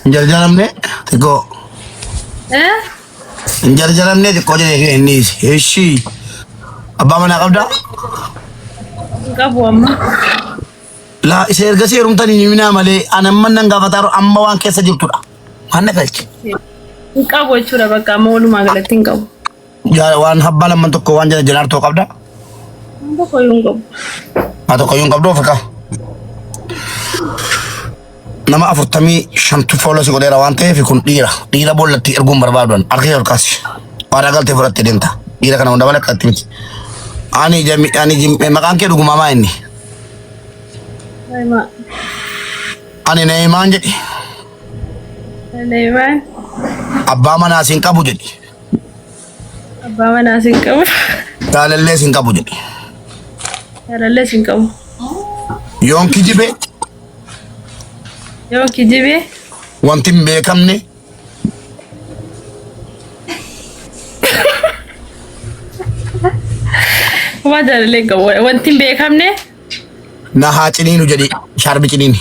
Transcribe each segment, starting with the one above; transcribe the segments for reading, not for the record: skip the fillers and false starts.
Jarjaramne tiko. Jarjaramne tiko jadi ini sih. Abah mana kau dah? Kabu amma. La iser gasi rumta ni mina male anamman nanga fataro amma wan kesa jiptura. Mana kalci? Kabu cura baka maulu magalatin kabu. Ya wan habbala man to ko wan jalar to kabda. Mbo ko yung kabu. Atau ko yung kabdo faka. Nama afurtami shantu follow si kodera wante fi kun dira bollati ergum barbadon arkhiyol kasi. Paragal te furatti denta. Dira kana unda bala katimti. Ani jim makan ke dugu mama ini. Aima. Ani naiman jadi. Naiman. Abba mana singkabu jadi. Abba mana singkabu. Dalale singkabu jadi. Dalale singkabu. Yon kijibe. Yon kijibe. Wantim bekam ne. Wajar lega wantim bekam ne. Na hacinin jadi syarbi cinin.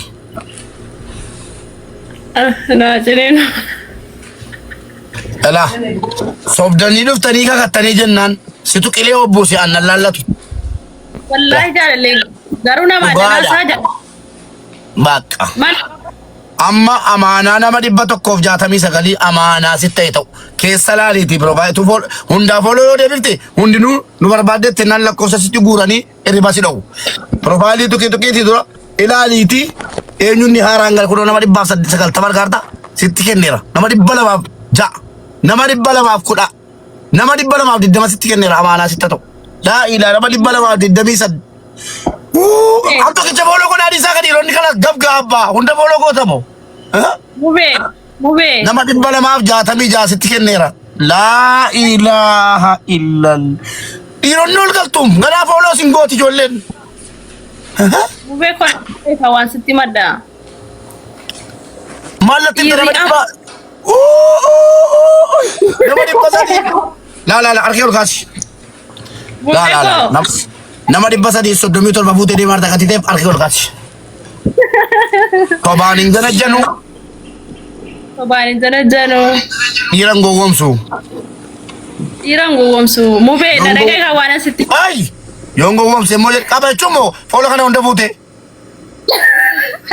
Na hacinin. Elah, sobdani duf tani ka katani jennan situ kile obbo si anna lallatu. Wallahi jar lega garuna ma dana saja. Bakka. Man Amma amana nama dibba tokkoof 69 amana sitta ta'u keessa laaliiti provide to for hunda follow de bifti hundinu nu barbaadde nan la kosa sitti gurani eriba si daw profile to kiti dura ilaaliti eenyunni harangal ko nama dibba 9 tabar garta sitti kennera nama dibba lama ja nama dibba lama kuda nama dibba lama didda sitti kennera amana sitta ta'u la ila nama dibba lama didda mi sad Anto ke follow ko na di sa kadiro ni kala gab gabba hunda follow ko tamo Mube. Nama dibba lamaaf 66 sitti kennera. La ilaha illal. Dhiironnol galtum gara follow singooti jollen. Mube ko kawan sitti madda. Mallatti nama dibba. Nama dibba sadi. La arkeel kaasi. La. Nama dibba sadi sodomi tolba fuutee deemaa takatiteef arkeel kaasi. Kobaanin jana janu. Kobaanin jana janu. Dhiiran gowwomsu. Mube na naqee kawana sitti. Ay! Yoon gowwomse moje qabachuun moo foolo kana hunda fuutee.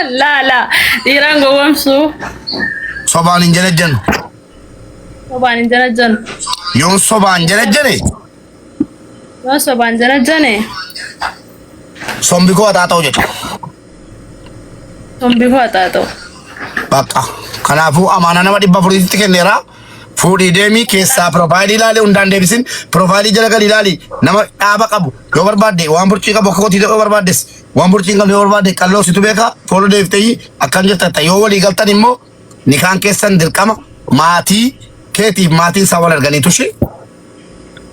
La. Dhiiran gowwomsu. Sobaanin jana janu. Kobaanin jana janu. Yoon sobaan jana jane. Yoon sobaan jana jane. Sombi koo ataa ta'u jedhu. Sombi ko atato. Bakka. Kanaafuu amaana nama 400 kenneera. Fuudhii deemii keessaa profile ilaali hundaan deebisin profile jala gal ilaali nama dhaaba qabu yoo barbaadde waan burcii qabu akka kotii yoo barbaaddes waan burcii qabu yoo barbaadde qalloo situ beeka fooloo deeftee akkan jirtan yoo walii galtan immoo nikaan keessan dirqama maatii keetiif maatiin isaa wal arganiitu shi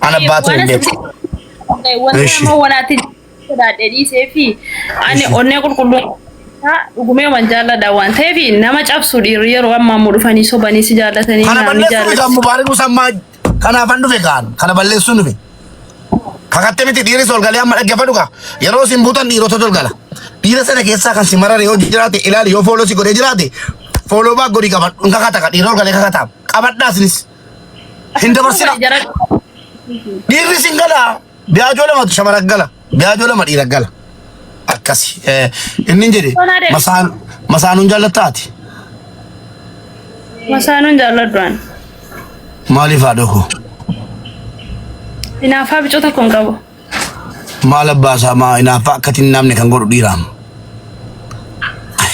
ana baatu hin beeku. Wanti wanaati sodaadhe dhiisee fi ani onnee qulqulluu Ugumee manjala da waan ta'eef nama cabsu dhiirri yeroo ammaa mu dhufanii sobanii si jaallatanii naani jaallatanii. Kana mubaarin musammaa kanaafan dhufe kaan kana balleessuun dhufe. Kakatte miti dhiirri sol galee amma dhaggeeffadhu kaa yeroo sin buutan dhiirota tol gala. Dhiira sana keessaa kan si marare yoo jiraate ilaali yoo fooloo si godhee jiraate fooloo baa godhii qabadhu kakata ka dhiirri ol galee kakataaf qabadhaasinis hin dabarsina. Dhiirri sin gala biyaajoo lamatu shamara gala biyaajoo lama dhiira gala. Akkasi inni jedhe masaanuun jaallataati. Masaanuun jaalladhuan. Maaliif haadhoo? Inaafaa bicoota kun qabu. Maal abbaasaa maa inaafaa akkatiin namni kan godhu dhiiraam.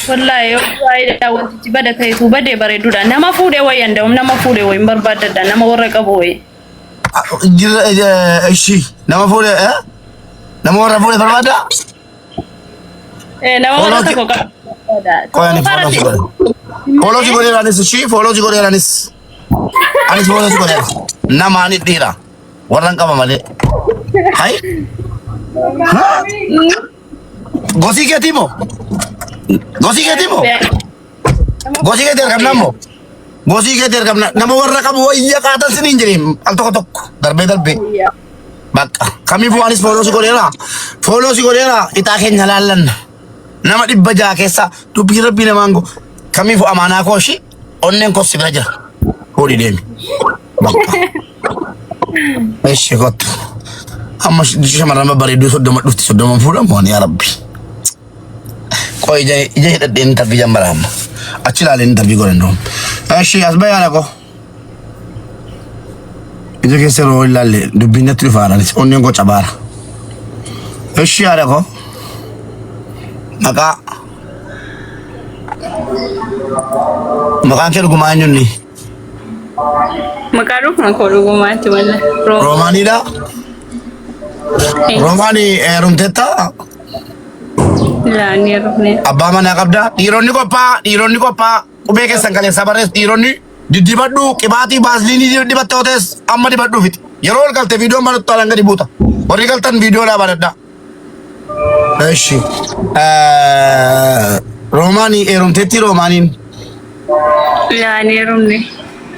Wallahi yoo wantichi bada ta'etu badee bareeduudha. Nama fuudhee wayii anda'um nama fuudhee wayii barbaadadha nama warra qabu wayii. Ishii nama fuudhee nama warra fuudhee barbaada? Nama warra tokko qabu. Koyani follow si godhee anis ishii follow si godhee anis follow si godhee nama ani dhiira warra qaba malee. Hai? Gosi keetii moo? Gosi keetii argamna moo? Gosi keetii argamna nama warra qabu wayya qaatan siniin jedhee al tokko darbee. Bakka kamiifuu anis follow si godheera itaa keenya laallanna. Nama dhibba jaha keessa dubbii rabbii namaan go kamiif amaanaa kooshi onneen koo sibira jira hoodhi deemi bakka eeshi kottu amma shamarran babbareedduu soddoma dhufti soddoma fuudhamu ani yaa rabbi koo ija hidhadheen intervii jambara amma achi ilaaleen intervii godhan doon eeshi as bayaana koo ija keessa yeroo ilaalle dubbiin natti dhufaadhaanis onneen koo cabaara eeshi yaada koo maqaa maqaan kee dhugumaa eenyunni Maqaa dhuguma koo dhugumaatti walla. Roomaaniidha Roomaanii heerumteetta Ilaanii rufne. abbaa manaa qabda dhiironni qophaa qubee keessan kaleessa barreessu dhiironni diddibadhu qibaatii baasliinii dibatta ootees amma dibadhu fiti yeroo ol galte viidiyoon barattu alan gadi buuta warri galtan viidiyoo dhaa baradha eeshi Roomaanii heerumteetti Roomaaniin Ilaanii rufne.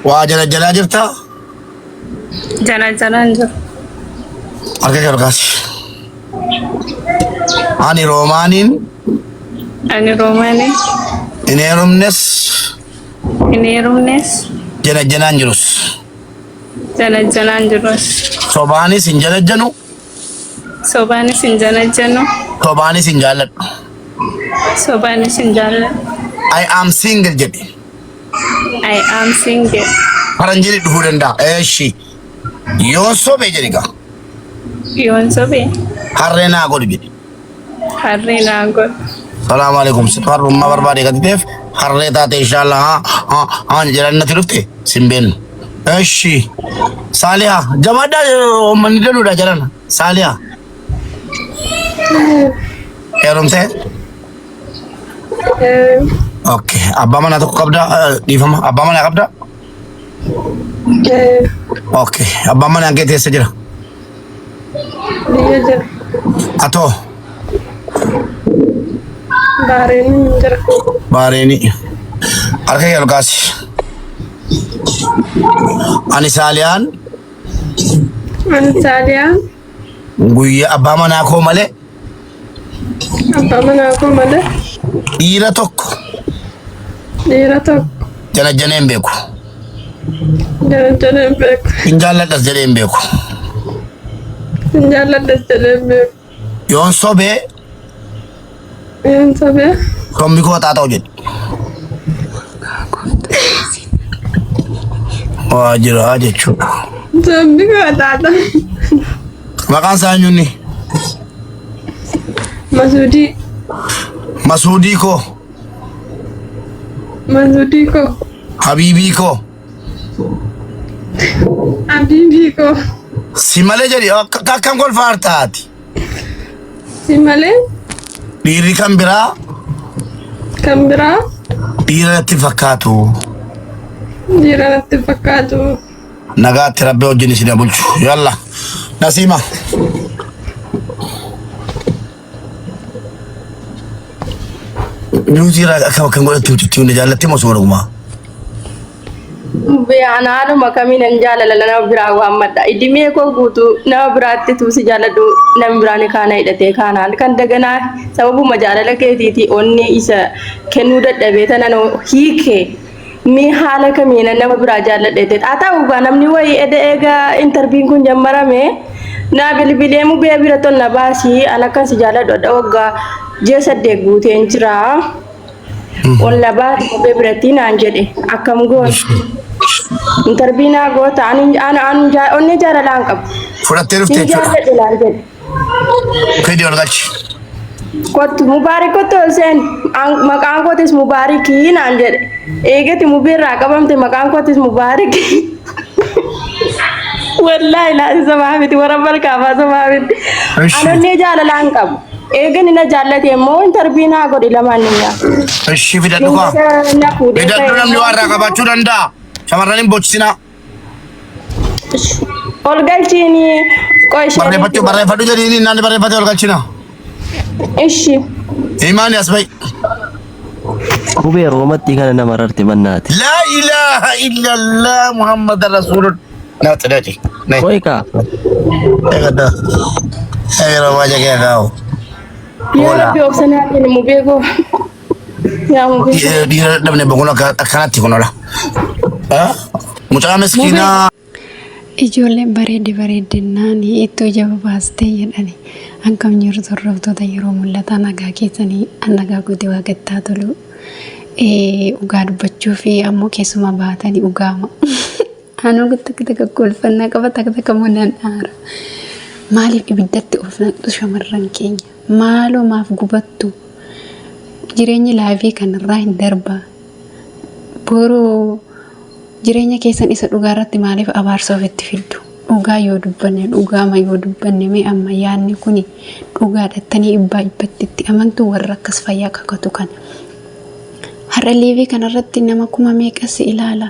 waa jalaa jirta Jalaan jiru. harka kee olkaasi ani Roomaaniin Ani Roomaanii. hin heerumnes Hin heerumnes. janaan jirus Jalaan jirus. sobaanis hin janajjanu Sobaanis hin janajjannu. sobaanis hin jaalladhu Sobaanis hin jaalladhu. I am single jedhi I am single. faranjini dhufuu danda'a eeshi yoon sobee jedhi gaa Yoon sobee. harree naa godhu jedhi Harree naa godhu. salaamu alaikum si harrummaa barbaade gati teef harree taate inshaallah haan jedhan natti dhufte sin beennu eeshi saalihaa jabaadhaa uummanni danuudha jedhan saalihaa heerumtee okay abbaa manaa tokko qabda dhiifama abbaa manaa qabda okay abbaa manaa kee teessa jira Dia jira. atoo Bahrain jira. Bahreeni harka kee olkaasi ani saaliyaan Ansalia. guyyaa abbaa manaa koo malee Apa mana aku mana? dhiira tokko Dia tu janajjanee hin beeku jalan-jalan bek. hin jaalladhas jedhee hin beeku Jalan dah jalan bek. yoon sobee Yang sabe. sombi koo xaaxa'u jedhi waa jira jechuudha Sambil kau tata. maqaan isaa eenyunni Masudi. masuudii koo Masudi kau. habiibii koo Abibi kau. si malee jedhi akkam kolfaa taati Si Malay. dhiirri kan biraa Kambira. dhiira natti fakkaatu Dia nanti pakatu. nagaatti rabbi wajjin isin bulchu yalla nasiima Nyuuziira akkam kan godhatti hojjetti hundi jaallatti moo suma dhugumaa Beanaadhuma kamiin jaalala nama biraa waammadha. Idimee koo guutuu nama biraatti tuusi jaalladhu nama biraan kaana hidhatee kaanaan kan daganaa sababuma jaalala keetiiti onni isa kennuu dadhabee tanan hiike mi haala kamiin nama biraa jaalladheete haa ta'u gaa namni wayii eega intarviin kun jammarame naa bilbilee mubee bira tonna baasii an akkan si jaalladhu adda waggaa jee saddeet guuteen jira. On la baasii mubee biratti naan jedhe akkam goon. Intervina goota onni jaalalaan qabu. fudhattee dhuftee jechuudha fedhii ol galchi Kottu mubaarik kottu olseen maqaan kootis mubaarikii naan jedhe eegati mubiirraa qabamte maqaan kootis mubaarik wallaahi laasi samaa miti warra barkaafaa samaa miti anonni jaalalaan qabu eegani na jaallate immoo interviinaa godhi lamaan nimyaa እሺ fidadhu kaa fidadhu namni waa irraa qabaachuu danda'a shamarran hin bochisinaa ol galchiini qo'ishee barreeffadhu jedhiini naanni barreeffate ol galchina ishi imaani as ba'i Kubee roomatti kana nama rarti mannaati. laa ilaaha illallah muhammad rasulun naati dhaci Koika. eegadda eegara waaja kee kaa'u yoo rabbi obsanaatiin mubeekoo Yaa mubeen. Dhiira dhabne boqona akkanatti kunola. Mucaa miskiinaa. Ijoolleen bareedinaan ittoo jaba baastee jedhani hankam jirtu hordoftoota yeroo mul'ata nagaa keessanii nagaa guutuu waaqattaa tolu dhugaa dubbachuu fi ammoo keessuma baatanii dhugaama. Anuu takka kolfannaa qaba takka munaan dhaara. Maaliif ibiddatti of naqxu shamarran keenya? Maaloo maaf gubattu? Jireenyi laafii kanarraa hin darba. Boroo jireenya keessan isa dhugaa irratti maaliif abaarsa ofitti fiddu? Dhugaa yoo dubbanne dhugaama yoo dubbanne mee amma yaanni kuni dhugaadhattanii ibbatti itti amantu warra akkas fayyaa kakatu kana. Har'a liivii kanarratti nama kuma meeqas ilaala?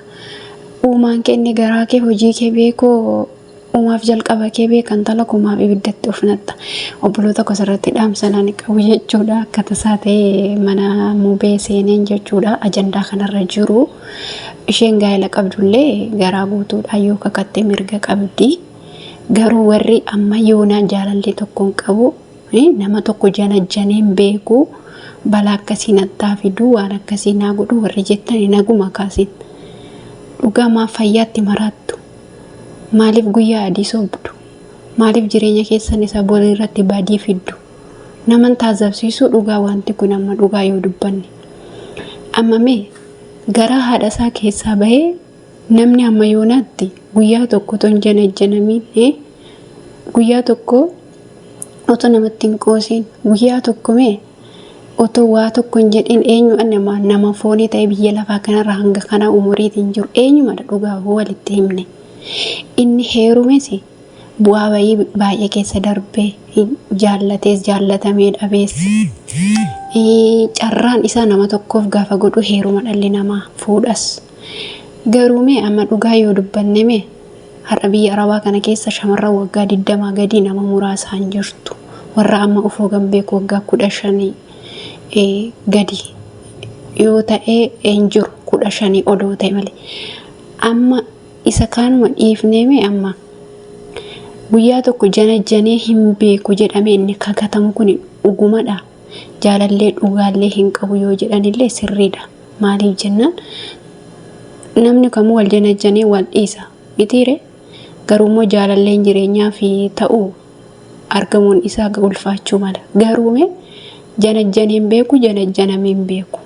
Uumaan kenne garaa kee hojii kee beekoo uumaaf jalqaba kee beekan tala kumaaf ibiddatti of natta. Obboloota kosarratti dhaamsanaan qabu jechuudha. Akka tasaa ta'ee mana mubee seeneen jechuudha. Ajandaa kanarra jiru. Isheen gaa'ela qabdullee garaa guutuudha yoo kakattee mirga qabdi. Garuu warri amma yoonaa jaalallee tokkoon qabu nama tokko janajjaneen beeku balaa akkasii nattaa fiduu waan akkasii naa godhu warri jettani naguma kaasin. Dhugamaa fayyaatti maraattu. Maaliif guyyaa adii sobdu? Maaliif jireenya keessan isa boolii irratti baadii fiddu? Naman taazabsiisuu dhugaa wanti kun amma dhugaa yoo dubbanne. Amma mee garaa haadha isaa keessaa bahee namni amma yoonaatti guyyaa tokko ton janajjanamiin guyyaa tokko otoo namatti hin qoosiin guyyaa tokko mee otoo waa tokko hin jedhin eenyu nama foonii ta'e biyya lafaa kanarra hanga kana umuriitiin jiru eenyumadha dhugaa walitti himne. Inni heerumes bu'aa bayii baay'ee keessa darbee jaallatees jaallatamee dhabees carraan isaa nama tokkoof gaafa godhu heeruma dhalli namaa fuudhas. Garuu mee amma dhugaa yoo dubbanne mee har'a biyya arabaa kana keessa shamarran waggaa 20 gadi nama muraasaan jirtu. Warra amma ufoo gambeeku waggaa 15 gadi yoo ta'e hin jiru 15 odoo ta'e malee. Amma isa kaanuma dhiifnee mee amma guyyaa tokko janajjanee hin beeku jedhamee inni kakatamu kun dhugumadha. Jaalallee dhugaallee hin qabu yoo jedhanillee sirriidha. Maaliif jennaan namni kamuu wal janajjanee wal dhiisa mitiire garuu immoo jaalalleen jireenyaa fi ta'uu argamuun isaa ulfaachuu mala. Garuu mee janajjaneen beeku janajjanameen beeku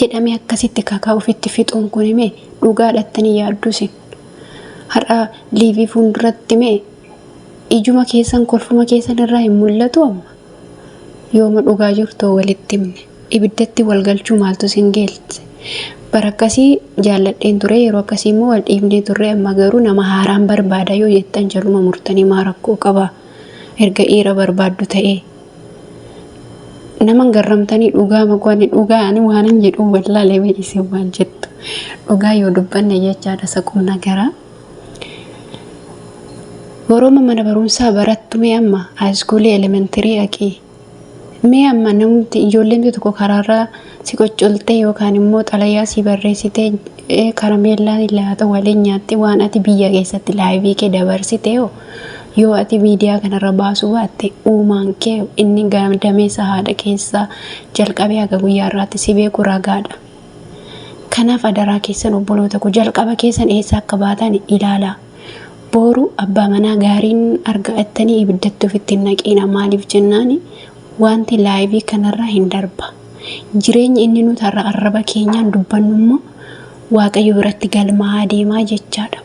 jedhamee akkasitti kakaa ofitti fixuun kun mee dhugaadhattanii yaaddusin. Har'a liivii fuulduratti mee ijuma keessan kolfuma keessan irraa hin mul'atu amma. Yooma dhugaa jirtoo walitti himne ibiddatti walgalchuu maaltu sin geesse? Bara akkasii jaalladheen ture yeroo akkasii immoo wal dhiibnee turre amma garuu nama haaraan barbaada yoo jettan jaluma murtanii maa rakkoo qaba erga dhiira barbaaddu ta'ee. Nama garramtanii dhugaa makwani dhugaa ani waanan jedhu wallaalee beekisee waan jettu. Dhugaa yoo dubbanne jechaadha saqumna garaa. Borooma mana barumsaa barattu mee amma haayiskuulii elementarii dhaqee. Mee amma namni ijoolleen tokko karaarraa si qoccoltee yookaan immoo xalayaa si barreessitee karameellaa laata waliin nyaatte waan ati biyya keessatti laayivii kee dabarsite yoo ati miidiyaa kanarra baasuu baatte uumaan kee inni gamdameessa haadha keessaa jalqabee haga guyyaa irraatti si beeku ragaadha. Kanaaf adaraa keessan obboloota ku jalqaba keessan eessa akka baatan ilaalaa. Boru abbaa manaa gaariin argattanii ibiddatti ofitti naqiina maaliif jennaani wanti laayivii kanarraa hin darba. Jireenyi inni nuti har'a arraba keenyaan dubbannu immoo Waaqayyo biratti galmaa deemaa jechaadha.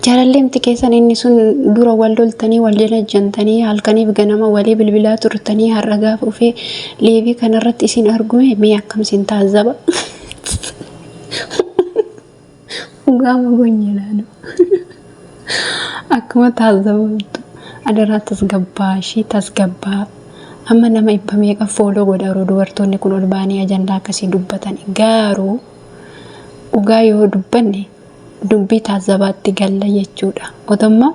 Jaalalleemti keessan inni sun dura wal loltanii wal janajjantanii halkaniif ganama walii bilbilaa turtanii har'a gaafa ufee liivii kanarratti isin argume mee akkamsin taazaba. Ugaama gonyeelaanu. Akkuma taazabamtu adaraa tasgabbaa amma nama ibba meeqa fooloo godharu dubartoonni kun ol baanii ajandaa akkasii dubbatan garuu dhugaa yoo dubbanne dubbii taazabaatti galla jechuudha. Otomma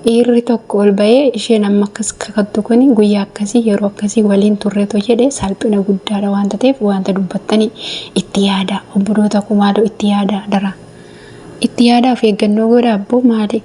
dhiirri tokko ol bahee isheen amma akkas kakattu kun guyyaa akkasii yeroo akkasii waliin turreeto jedhee salphina guddaadha wanta ta'eef wanta dubbattanii itti yaada obboloota kumaaloo itti yaada dara. Itti yaada of eeggannoo godha abboo maali?